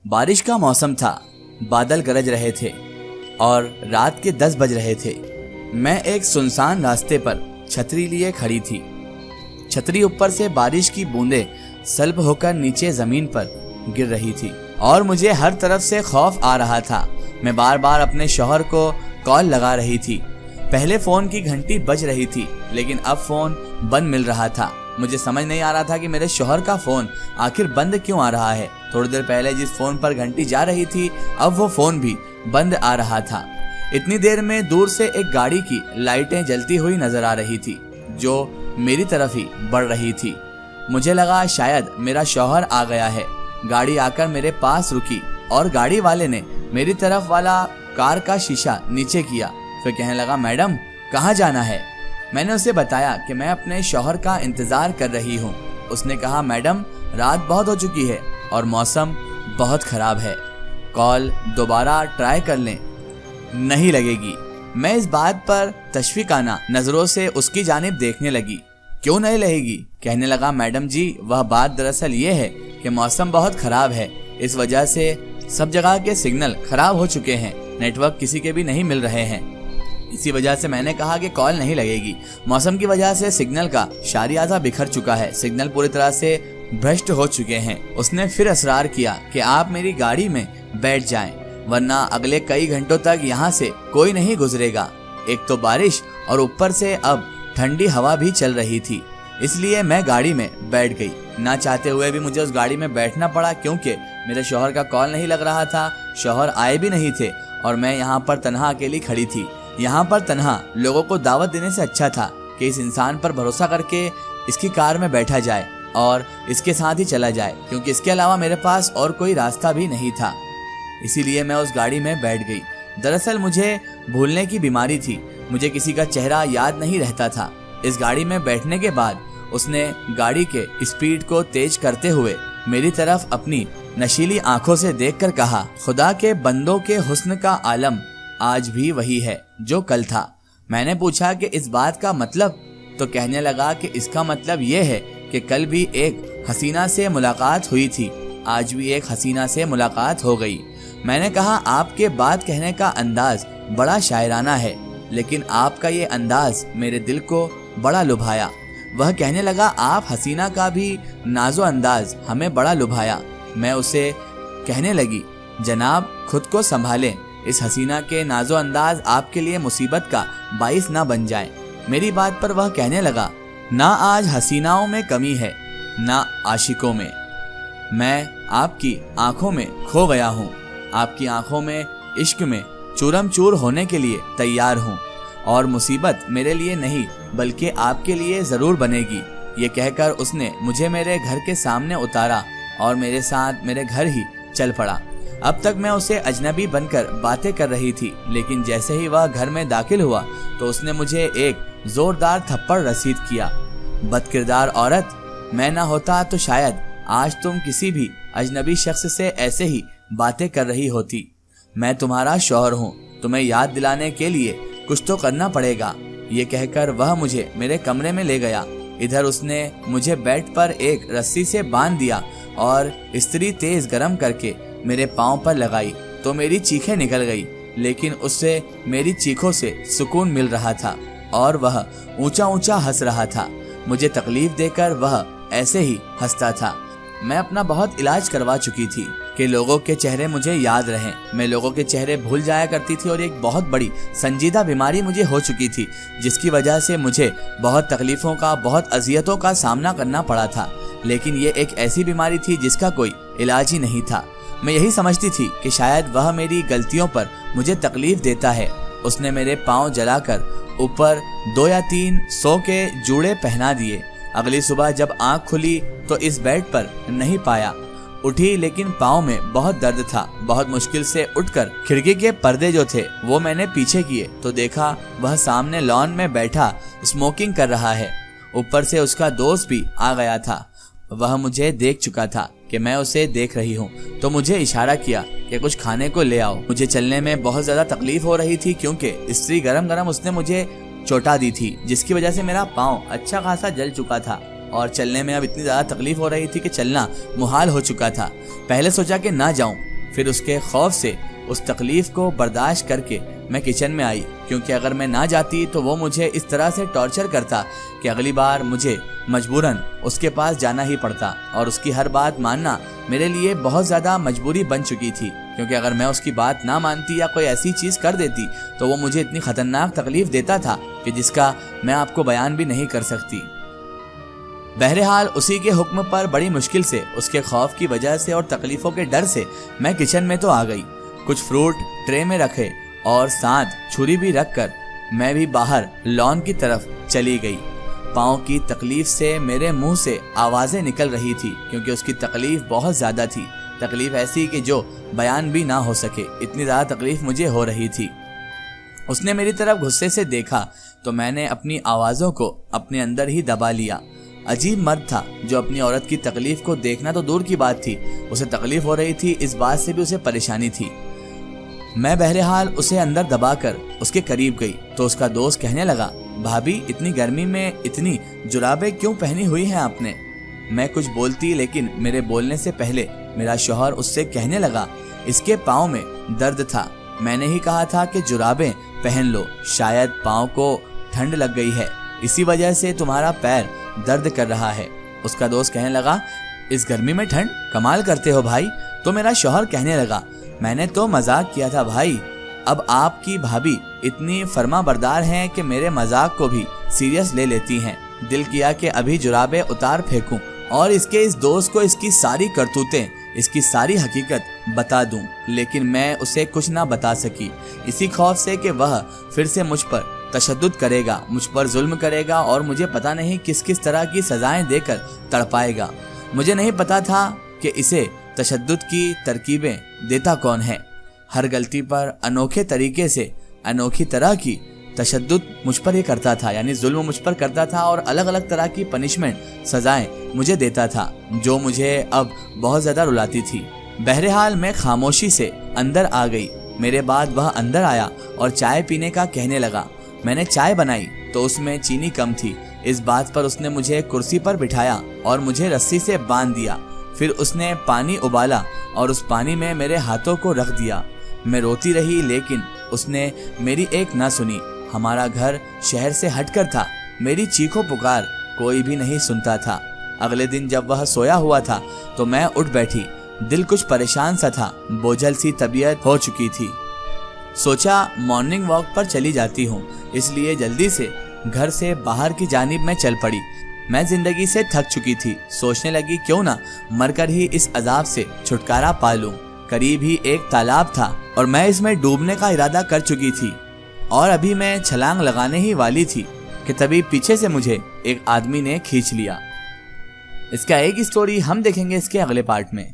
बारिश का मौसम था, बादल गरज रहे थे और रात के 10 बज रहे थे। मैं एक सुनसान रास्ते पर छतरी लिए खड़ी थी। छतरी ऊपर से बारिश की बूंदें सल्ब होकर नीचे जमीन पर गिर रही थी और मुझे हर तरफ से खौफ आ रहा था। मैं बार बार अपने शौहर को कॉल लगा रही थी। पहले फोन की घंटी बज रही थी, लेकिन अब फोन बंद मिल रहा था। मुझे समझ नहीं आ रहा था कि मेरे शौहर का फोन आखिर बंद क्यों आ रहा है। थोड़ी देर पहले जिस फोन पर घंटी जा रही थी, अब वो फोन भी बंद आ रहा था। इतनी देर में दूर से एक गाड़ी की लाइटें जलती हुई नजर आ रही थी, जो मेरी तरफ ही बढ़ रही थी। मुझे लगा शायद मेरा शौहर आ गया है। गाड़ी आकर मेरे पास रुकी और गाड़ी वाले ने मेरी तरफ वाला कार का शीशा नीचे किया। फिर कहने लगा, मैडम कहाँ जाना है? मैंने उसे बताया कि मैं अपने शौहर का इंतजार कर रही हूँ। उसने कहा, मैडम रात बहुत हो चुकी है और मौसम बहुत खराब है, कॉल दोबारा ट्राई कर लें, नहीं लगेगी। मैं इस बात पर तशवीकाना नजरों से उसकी जानिब देखने लगी। क्यों नहीं लगेगी? कहने लगा, मैडम जी वह बात दरअसल ये है कि मौसम बहुत खराब है, इस वजह से सब जगह के सिग्नल खराब हो चुके हैं, नेटवर्क किसी के भी नहीं मिल रहे हैं। इसी वजह से मैंने कहा कि कॉल नहीं लगेगी। मौसम की वजह से सिग्नल का शारियाजा बिखर चुका है, सिग्नल पूरी तरह से भ्रष्ट हो चुके हैं। उसने फिर असरार किया कि आप मेरी गाड़ी में बैठ जाएं, वरना अगले कई घंटों तक यहाँ से कोई नहीं गुजरेगा। एक तो बारिश और ऊपर से अब ठंडी हवा भी चल रही थी, इसलिए मैं गाड़ी में बैठ गई। ना चाहते हुए भी मुझे उस गाड़ी में बैठना पड़ा, क्योंकि मेरे शौहर का कॉल नहीं लग रहा था, शौहर आए भी नहीं थे और मैं यहाँ पर तन्हा अकेली खड़ी थी। यहाँ पर तन्हा लोगों को दावत देने से अच्छा था कि इस इंसान पर भरोसा करके इसकी कार में बैठा जाए और इसके साथ ही चला जाए, क्योंकि इसके अलावा मेरे पास और कोई रास्ता भी नहीं था। इसीलिए मैं उस गाड़ी में बैठ गई। दरअसल मुझे भूलने की बीमारी थी, मुझे किसी का चेहरा याद नहीं रहता था। इस गाड़ी में बैठने के बाद उसने गाड़ी के स्पीड को तेज करते हुए मेरी तरफ अपनी नशीली आंखों से देखकर कहा, खुदा के बंदों के हुस्न का आलम आज भी वही है जो कल था। मैंने पूछा कि इस बात का मतलब? तो कहने लगा कि इसका मतलब ये है कि कल भी एक हसीना से मुलाकात हुई थी, आज भी एक हसीना से मुलाकात हो गई। मैंने कहा, आपके बात कहने का अंदाज बड़ा शायराना है, लेकिन आपका ये अंदाज मेरे दिल को बड़ा लुभाया। वह कहने लगा, आप हसीना का भी नाजो अंदाज हमें बड़ा लुभाया। मैं उसे कहने लगी, जनाब खुद को संभालें, इस हसीना के नाजो अंदाज आपके लिए मुसीबत का बाइस ना बन जाए। मेरी बात पर वह कहने लगा, ना आज हसीनाओं में कमी है, ना आशिकों में। मैं आपकी आंखों में खो गया हूँ, आपकी आंखों में इश्क में चूरम चूर होने के लिए तैयार हूँ, और मुसीबत मेरे लिए नहीं बल्कि आपके लिए जरूर बनेगी। ये कहकर उसने मुझे मेरे घर के सामने उतारा और मेरे साथ मेरे घर ही चल पड़ा। अब तक मैं उसे अजनबी बनकर बातें कर रही थी, लेकिन जैसे ही वह घर में दाखिल हुआ तो उसने मुझे एक जोरदार थप्पड़ रसीद किया। बदकिरदार औरत, मैं ना होता तो शायद आज तुम किसी भी अजनबी शख्स से ऐसे ही बातें कर रही होती। मैं तुम्हारा शौहर हूँ, तुम्हें याद दिलाने के लिए कुछ तो करना पड़ेगा। ये कहकर वह मुझे मेरे कमरे में ले गया। इधर उसने मुझे बेड पर एक रस्सी से बांध दिया और इस्त्री तेज गरम करके मेरे पाँव पर लगाई तो मेरी चीखें निकल गई, लेकिन उससे मेरी चीखों से सुकून मिल रहा था और वह ऊंचा ऊंचा हंस रहा था। मुझे तकलीफ देकर वह ऐसे ही हंसता था। मैं अपना बहुत इलाज करवा चुकी थी कि लोगों के चेहरे मुझे याद रहें। मैं लोगों के चेहरे भूल जाया करती थी और एक बहुत बड़ी संजीदा बीमारी मुझे हो चुकी थी, जिसकी वजह से मुझे बहुत तकलीफों का, बहुत अजियतों का सामना करना पड़ा था। लेकिन ये एक ऐसी बीमारी थी जिसका कोई इलाज ही नहीं था। मैं यही समझती थी कि शायद वह मेरी गलतियों पर मुझे तकलीफ देता है। उसने मेरे पाँव जलाकर ऊपर 2 या 3 100 के जूड़े पहना दिए। अगली सुबह जब आंख खुली तो इस बेड पर नहीं पाया। उठी, लेकिन पाँव में बहुत दर्द था। बहुत मुश्किल से उठकर खिड़की के पर्दे जो थे वो मैंने पीछे किए तो देखा वह सामने लॉन में बैठा स्मोकिंग कर रहा है। ऊपर से उसका दोस्त भी आ गया था। वह मुझे देख चुका था कि मैं उसे देख रही हूँ, तो मुझे इशारा किया कि कुछ खाने को ले आओ। मुझे चलने में बहुत ज्यादा तकलीफ हो रही थी, क्योंकि इस्त्री गरम गरम उसने मुझे चोटा दी थी, जिसकी वजह से मेरा पाँव अच्छा खासा जल चुका था और चलने में अब इतनी ज्यादा तकलीफ हो रही थी कि चलना मुहाल हो चुका था। पहले सोचा कि ना जाऊं, फिर उसके खौफ से उस तकलीफ को बर्दाश्त करके मैं किचन में आई, क्योंकि अगर मैं ना जाती तो वो मुझे इस तरह से टॉर्चर करता कि अगली बार मुझे मजबूरन उसके पास जाना ही पड़ता। और उसकी हर बात मानना मेरे लिए बहुत ज़्यादा मजबूरी बन चुकी थी, क्योंकि अगर मैं उसकी बात ना मानती या कोई ऐसी चीज़ कर देती तो वो मुझे इतनी ख़तरनाक तकलीफ देता था कि जिसका मैं आपको बयान भी नहीं कर सकती। बहरहाल उसी के हुक्म पर बड़ी मुश्किल से, उसके खौफ की वजह से और तकलीफ़ों के डर से मैं किचन में तो आ गई। कुछ फ्रूट ट्रे में रखे और साथ छुरी भी रखकर मैं भी बाहर लॉन की तरफ चली गई। पाँव की तकलीफ से मेरे मुंह से आवाज़ें निकल रही थी, क्योंकि उसकी तकलीफ बहुत ज़्यादा थी। तकलीफ ऐसी कि जो बयान भी ना हो सके, इतनी ज़्यादा तकलीफ मुझे हो रही थी। उसने मेरी तरफ गुस्से से देखा तो मैंने अपनी आवाज़ों को अपने अंदर ही दबा लिया। अजीब मर्द था जो अपनी औरत की तकलीफ को देखना तो दूर की बात थी, उसे तकलीफ हो रही थी इस बात से भी उसे परेशानी थी। मैं बहरहाल उसे अंदर दबाकर उसके करीब गई तो उसका दोस्त कहने लगा, भाभी इतनी गर्मी में इतनी जुराबें क्यों पहनी हुई हैं आपने? मैं कुछ बोलती, लेकिन मेरे बोलने से पहले मेरा शौहर उससे कहने लगा, इसके पाँव में दर्द था, मैंने ही कहा था कि जुराबें पहन लो, शायद पाँव को ठंड लग गई है, इसी वजह से तुम्हारा पैर दर्द कर रहा है। उसका दोस्त कहने लगा, इस गर्मी में ठंड? कमाल करते हो भाई। तो मेरा शौहर कहने लगा, मैंने तो मजाक किया था भाई, अब आपकी भाभी इतनी फर्मा बरदार हैं कि मेरे मजाक को भी सीरियस ले लेती हैं। दिल किया कि अभी जुराबें उतार फेंकूं और इसके इस दोस्त को इसकी सारी करतूतें, इसकी सारी हकीकत बता दूं, लेकिन मैं उसे कुछ ना बता सकी, इसी खौफ से कि वह फिर से मुझ पर तशद्दुद करेगा, मुझ पर जुल्म करेगा और मुझे पता नहीं किस किस तरह की सजाएं देकर तड़पाएगा। मुझे नहीं पता था कि इसे तशद्दुद की तरकीबें देता कौन है। हर गलती पर अनोखे तरीके से, अनोखी तरह की तशद्दुद मुझ पर ही करता था, यानी जुल्म मुझ पर करता था और अलग अलग तरह की पनिशमेंट, सजाएं मुझे देता था, जो मुझे अब बहुत ज़्यादा रुलाती थी। बहरहाल मैं खामोशी से अंदर आ गई। मेरे बाद वह अंदर आया और चाय पीने का कहने लगा। मैंने चाय बनाई तो उसमें चीनी कम थी। इस बात पर उसने मुझे कुर्सी पर बिठाया और मुझे रस्सी से बांध दिया। फिर उसने पानी उबाला और उस पानी में मेरे हाथों को रख दिया। मैं रोती रही, लेकिन उसने मेरी एक ना सुनी। हमारा घर शहर से हटकर था, मेरी चीखों पुकार कोई भी नहीं सुनता था। अगले दिन जब वह सोया हुआ था तो मैं उठ बैठी। दिल कुछ परेशान सा था, बोझल सी तबीयत हो चुकी थी। सोचा मॉर्निंग वॉक पर चली जाती हूँ, इसलिए जल्दी से घर से बाहर की जानिब में चल पड़ी। मैं जिंदगी से थक चुकी थी। सोचने लगी क्यों ना मरकर ही इस अजाब से छुटकारा पा लूं। करीब ही एक तालाब था और मैं इसमें डूबने का इरादा कर चुकी थी और अभी मैं छलांग लगाने ही वाली थी कि तभी पीछे से मुझे एक आदमी ने खींच लिया। इसका एक स्टोरी हम देखेंगे इसके अगले पार्ट में।